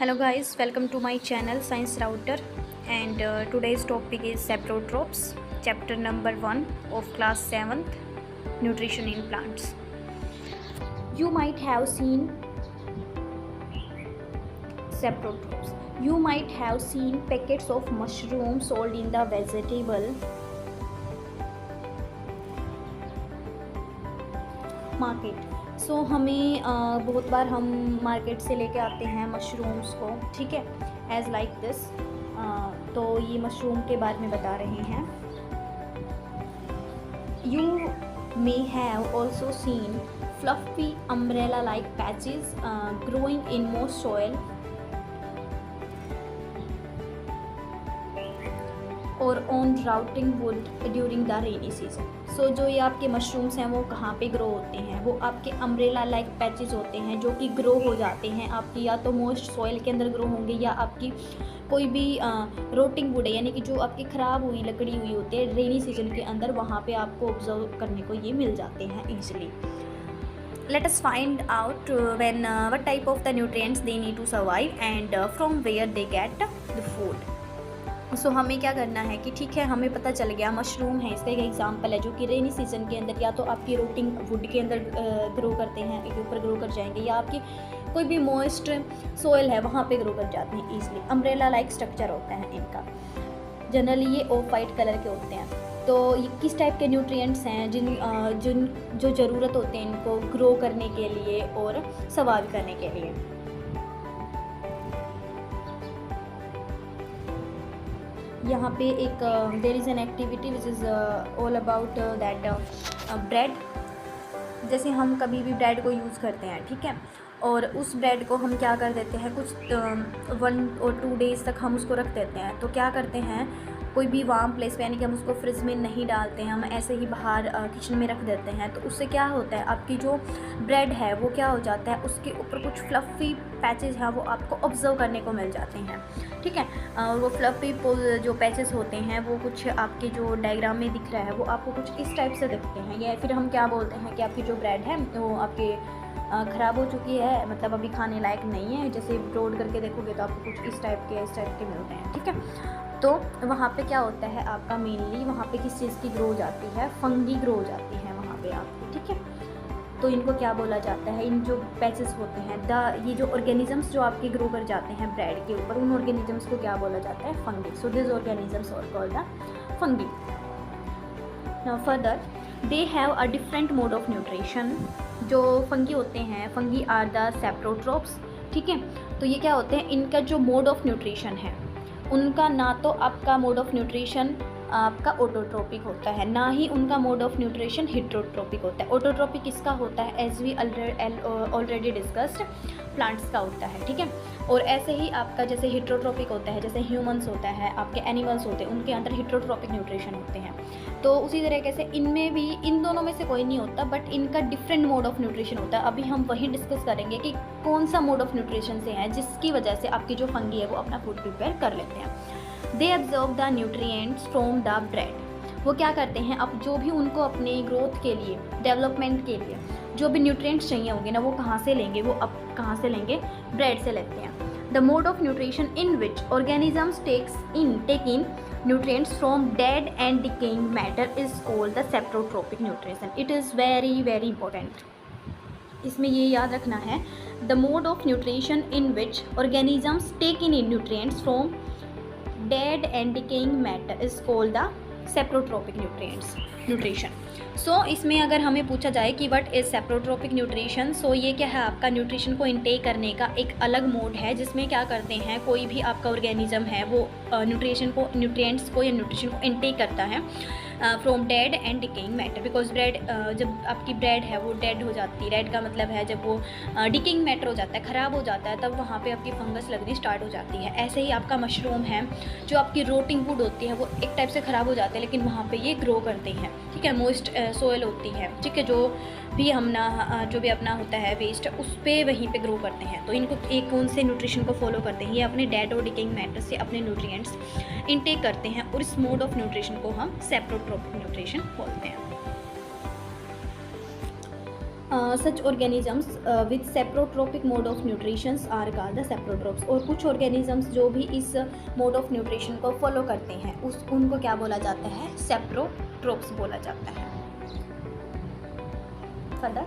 Hello guys, welcome to my channel Science Router, and today's topic is saprotropes, chapter number 1 of class 7th, nutrition in plants. You might have seen saprotropes. You might have seen packets of mushrooms sold in the vegetable market. So हमें बहुत बार हम market से लेके आते हैं mushrooms को, ठीक है, एज लाइक दिस। तो ये मशरूम के बारे में बता रहे हैं। You may have also seen fluffy umbrella like patches growing in most soil और on rotting wood during the rainy season. So जो ये आपके मशरूम्स हैं वो कहाँ पे ग्रो होते हैं? वो आपके अम्ब्रेला लाइक पैचेस होते हैं जो कि ग्रो हो जाते हैं आपकी, या तो मोस्ट सॉइल के अंदर ग्रो होंगे, या आपकी कोई भी रोटिंग वुड है, यानी कि जो आपकी ख़राब हुई लकड़ी हुई होती है रेनी सीजन के अंदर, वहाँ पे आपको ऑब्जर्व करने को ये मिल जाते हैं easily. Let us find out what type of the nutrients they need to survive and from where they get the food. सो हमें क्या करना है कि ठीक है, हमें पता चल गया मशरूम है, इसका एक एग्जांपल है जो कि रेनी सीजन के अंदर या तो आपकी रोटिंग वुड के अंदर ग्रो करते हैं, एक ऊपर ग्रो कर जाएंगे, या आपकी कोई भी मॉइस्ट सोइल है वहाँ पे ग्रो कर जाते हैं ईजिली। अम्ब्रेला लाइक स्ट्रक्चर होता है इनका। जनरली ये ऑफ वाइट कलर के होते हैं। तो ये किस टाइप के न्यूट्रिएंट्स हैं जिन जो ज़रूरत होते हैं इनको ग्रो करने के लिए और सर्वाइव करने के लिए। यहाँ पे एक there is an activity which is all about that bread. जैसे हम कभी भी ब्रेड को यूज़ करते हैं, ठीक है, और उस ब्रेड को हम क्या कर देते हैं, कुछ 1 और 2 डेज़ तक हम उसको रख देते हैं। तो क्या करते हैं, कोई भी वार्म प्लेस पे, यानी कि हम उसको फ्रिज में नहीं डालते हैं, हम ऐसे ही बाहर किचन में रख देते हैं। तो उससे क्या होता है, आपकी जो ब्रेड है वो क्या हो जाता है, उसके ऊपर कुछ फ्लफ़ी पैचेस हैं वो आपको ऑब्जर्व करने को मिल जाते हैं, ठीक है। और वो फ्लफ़ी जो पैचेस होते हैं वो कुछ आपके जो डायग्राम में दिख रहा है वो आपको कुछ इस टाइप से दिखते हैं। या फिर हम क्या बोलते हैं कि आपकी जो ब्रेड है वो आपके ख़राब हो चुकी है, मतलब अभी खाने लायक नहीं है। जैसे ब्रोड करके देखोगे तो आपको कुछ इस टाइप के मिलते हैं, ठीक है। तो वहाँ पे क्या होता है आपका, मेनली वहाँ पे किस चीज़ की ग्रो हो जाती है, फंगी ग्रो हो जाती है वहाँ पे आपकी, ठीक है। तो इनको क्या बोला जाता है, इन जो पैचेस होते हैं ये जो ऑर्गेनिजम्स जो आपके ग्रो कर जाते हैं ब्रेड के ऊपर, उन ऑर्गेनिजम्स को क्या बोला जाता है, fungi. So this organisms are called the fungi. Now further they have a different mode of nutrition. जो फंगी होते हैं, फंगी आर द सेप्रोट्रोप्स, ठीक है। तो ये क्या होते हैं, इनका जो मोड ऑफ न्यूट्रिशन है उनका ना तो आपका मोड ऑफ न्यूट्रिशन आपका ऑटोट्रोपिक होता है, ना ही उनका मोड ऑफ न्यूट्रिशन हिट्रोट्रोपिक होता है। ऑटोट्रोपिक किसका होता है, as we already discussed, plants का होता है, ठीक है। और ऐसे ही आपका जैसे हिट्रोट्रोपिक होता है, जैसे ह्यूमंस होता है, आपके एनिमल्स होते हैं, उनके अंदर हिट्रोट्रोपिक न्यूट्रिशन होते हैं। तो उसी तरीके से इनमें भी, इन दोनों में से कोई नहीं होता, बट इनका डिफरेंट मोड ऑफ न्यूट्रिशन होता है। अभी हम वही डिस्कस करेंगे कि कौन सा मोड ऑफ न्यूट्रिशन से है जिसकी वजह से आपकी जो फंगी है वो अपना फूड प्रिपेयर कर लेते हैं। They absorb the nutrients from the bread. वो क्या करते हैं, अब जो भी उनको अपने ग्रोथ के लिए, डेवलपमेंट के लिए जो भी न्यूट्रिएंट्स चाहिए होंगे ना, वो कहाँ से लेंगे, वो अब कहाँ से लेंगे, ब्रेड से लेते हैं। The mode of nutrition in which organisms take in nutrients from dead and decaying matter is called the saprotrophic nutrition. It is very very important. इसमें ये याद रखना है, the mode of nutrition in which organisms take in nutrients from dead and decaying matter is called the saprotrophic nutrition. सो इसमें अगर हमें पूछा जाए कि व्हाट इज़ सेप्रोट्रोपिक न्यूट्रिशन, सो ये क्या है, आपका न्यूट्रिशन को इनटेक करने का एक अलग मोड है जिसमें क्या करते हैं, कोई भी आपका ऑर्गेनिज्म है वो न्यूट्रिएंट्स को या न्यूट्रिशन को इनटेक करता है from dead and decaying matter. Because bread, जब आपकी ब्रेड है वो डेड हो जाती है, डेड का मतलब है जब वो डिकेइंग मैटर हो जाता है, ख़राब हो जाता है, तब वहाँ पे आपकी फंगस लगनी स्टार्ट हो जाती है। ऐसे ही आपका मशरूम है, जो आपकी रोटिंग वुड होती है वो एक टाइप से ख़राब हो जाते हैं, लेकिन वहाँ पे ये ग्रो करते हैं, ठीक है। मोइस्ट सोयल होती है, ठीक है, जो भी जो भी अपना होता है वेस्ट, उस पर वहीं पे ग्रो करते हैं। तो इनको एक कौन से न्यूट्रिशन को फॉलो करते हैं, ये अपने डेड और डिकेइंग मैटर से अपने न्यूट्रिएंट्स इनटेक करते हैं, और इस मोड ऑफ न्यूट्रिशन को हम सेप्रोट्रोपिक न्यूट्रिशन बोलते हैं। Such organisms with saprotrophic mode of nutritions are called the saprotrophs. और कुछ ऑर्गेनिजम्स जो भी इस मोड ऑफ न्यूट्रिशन को फॉलो करते हैं उनको क्या बोला जाता है, सेप्रोट्रोप्स बोला जाता है। Further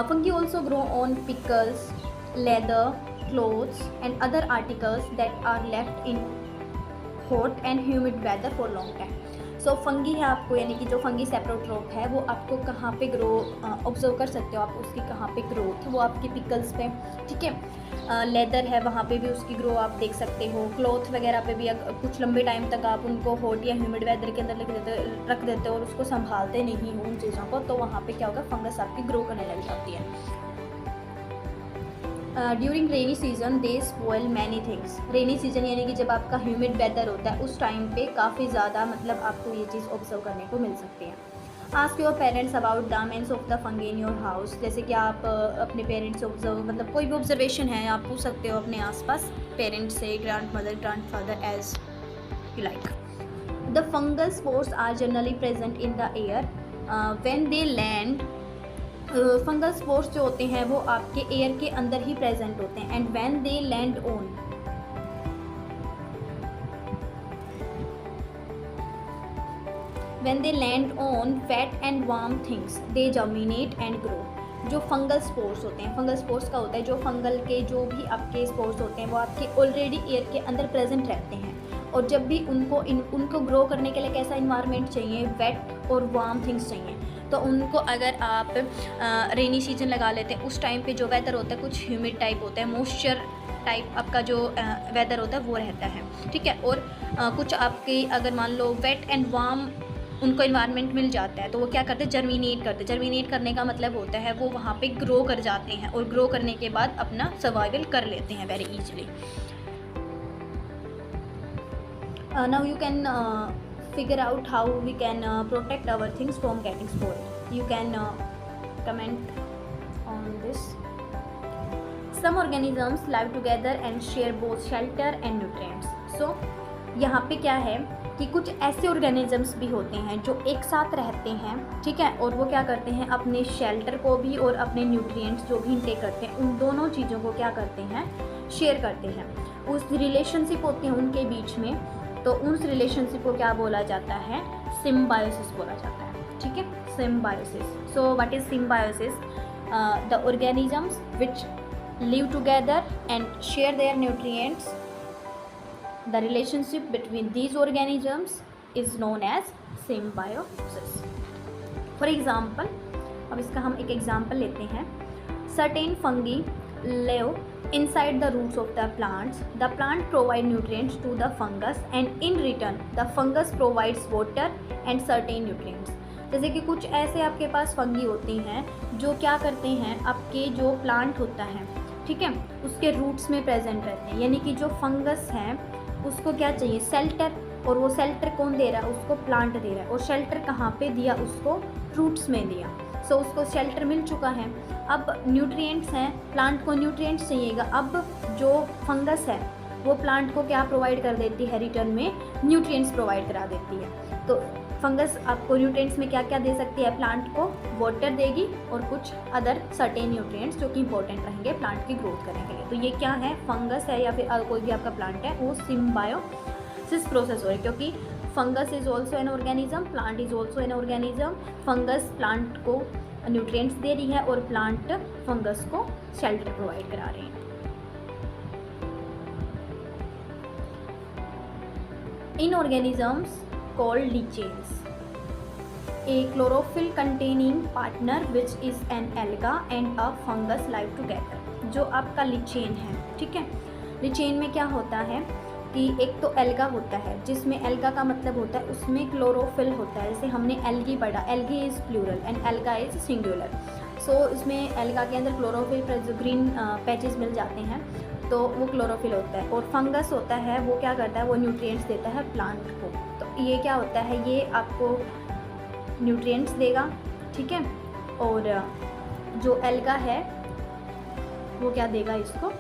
fungi also grow on pickles, leather, clothes and other articles that are left in hot and humid weather for long time। So fungi है आपको, यानी कि जो फंगी सेप्रोट्रोप है वो आपको कहाँ पे ग्रो ऑब्जर्व कर सकते हो आप, उसकी कहाँ पे ग्रोथ, वो आपके पिकल्स पे, ठीक है। लेदर है, वहाँ पे भी उसकी ग्रो आप देख सकते हो। क्लॉथ वगैरह पे भी कुछ लंबे टाइम तक आप उनको हॉट या ह्यूमिड वेदर के अंदर रख देते हो और उसको संभालते नहीं हो उन चीज़ों को, तो वहाँ पे क्या होगा, फंगस आपकी ग्रो करने लग जाती है। During rainy season they spoil many things. Rainy season यानी कि जब आपका ह्यूमिड वेदर होता है उस टाइम पे काफ़ी ज़्यादा मतलब आपको ये चीज़ ऑब्जर्व करने को मिल सकती है। Ask your parents about the means of the fungi in your house. जैसे कि आप अपने पेरेंट्स से ऑब्जर्व, मतलब कोई भी ऑब्जर्वेशन है आप पूछ सकते हो अपने आसपास पेरेंट्स से, grandmother, grandfather, as you like. The fungal spores are generally present in the air when they land. Fungal spores जो होते हैं वो आपके एयर के अंदर ही प्रेजेंट होते हैं। And when they land on, when they land on wet and warm things they germinate and grow. जो फंगल स्पोर्स होते हैं, फंगल स्पोर्स का होता है जो फंगल के जो भी आपके स्पोर्स होते हैं वो आपके ऑलरेडी एयर के अंदर प्रेजेंट रहते हैं, और जब भी उनको ग्रो करने के लिए कैसा इन्वायरमेंट चाहिए, वेट और वार्म थिंग्स चाहिए। तो उनको अगर आप रेनी सीजन लगा लेते हैं उस टाइम पे जो वेदर होता है कुछ ह्यूमिड टाइप होता है, मॉइस्चर टाइप आपका जो वेदर होता है वो रहता है, ठीक है। और कुछ आपके अगर मान लो वेट एंड वार्म उनको इन्वायरमेंट मिल जाता है तो वो क्या करते हैं, जर्मिनेट करते हैं। जर्मिनेट करने का मतलब होता है वो वहाँ पे ग्रो कर जाते हैं और ग्रो करने के बाद अपना सर्वाइवल कर लेते हैं very easily. Now you can figure out how we can protect our things from getting spoiled. You can comment on this. Some organisms live together and share both shelter and nutrients. So यहाँ पे क्या है कि कुछ ऐसे organisms भी होते हैं जो एक साथ रहते हैं, ठीक है, और वो क्या करते हैं, अपने शेल्टर को भी और अपने न्यूट्रिएंट्स जो भी इनटेक करते हैं उन दोनों चीज़ों को क्या करते हैं, शेयर करते हैं। उस रिलेशनशिप होते हैं उनके बीच में, तो उस रिलेशनशिप को क्या बोला जाता है, सिम्बायोसिस बोला जाता है, ठीक है, symbiosis. So what is symbiosis? The organisms which live together and share their nutrients, the relationship between these organisms is known as symbiosis. For example, अब इसका हम एक एग्जाम्पल लेते हैं। Certain fungi live inside the roots of the plants. The plant provide nutrients to the fungus and in return the fungus provides water and certain nutrients. जैसे कि कुछ ऐसे आपके पास फंगी होती हैं जो क्या करते हैं, आपके जो प्लांट होता है, ठीक है, उसके रूट्स में प्रेजेंट रहते हैं। यानी कि जो फंगस है उसको क्या चाहिए, शेल्टर, और वो शेल्टर कौन दे रहा है, उसको प्लांट दे रहा है। और शेल्टर कहाँ पे दिया, उसको रूट्स में दिया। सो उसको शेल्टर मिल चुका है। अब न्यूट्रिएंट्स हैं, प्लांट को न्यूट्रिएंट्स चाहिएगा। अब जो फंगस है वो प्लांट को क्या प्रोवाइड कर देती है, रिटर्न में न्यूट्रिएंट्स प्रोवाइड करा देती है। तो फंगस आपको न्यूट्रिएंट्स में क्या क्या दे सकती है, प्लांट को वाटर देगी और कुछ अदर सर्टेन न्यूट्रिएंट्स जो कि इंपॉर्टेंट रहेंगे प्लांट की ग्रोथ करने के लिए। तो ये क्या है, फंगस है या फिर कोई भी आपका प्लांट है, वो सिम्बायोसिस प्रोसेस हो रही है, क्योंकि fungus is also an organism, plant is also an organism. Fungus plant को न्यूट्रिएंट्स दे रही है और प्लांट फंगस को शेल्टर प्रोवाइड करा रहे हैं। In organisms called lichens, a chlorophyll containing partner which is an alga and a fungus live together. जो आपका लीचेन है, ठीक है, लीचेन में क्या होता है कि एक तो एल्गा होता है, जिसमें एल्गा का मतलब होता है उसमें क्लोरोफिल होता है। जैसे हमने एल्गी पढ़ा, algae is plural and alga is singular. So इसमें एल्गा के अंदर क्लोरोफिल जो ग्रीन पैचेस मिल जाते हैं तो वो क्लोरोफिल होता है। और फंगस होता है वो क्या करता है, वो न्यूट्रिएंट्स देता है प्लांट को। तो ये क्या होता है, ये आपको न्यूट्रिएंट्स देगा, ठीक है, और जो एल्गा है वो क्या देगा, इसको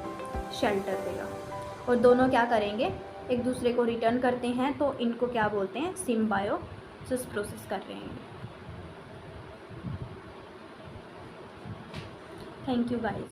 शेल्टर देगा। और दोनों क्या करेंगे, एक दूसरे को रिटर्न करते हैं, तो इनको क्या बोलते हैं, सिम्बायोसिस प्रोसेस कर रहे हैं। Thank you guys.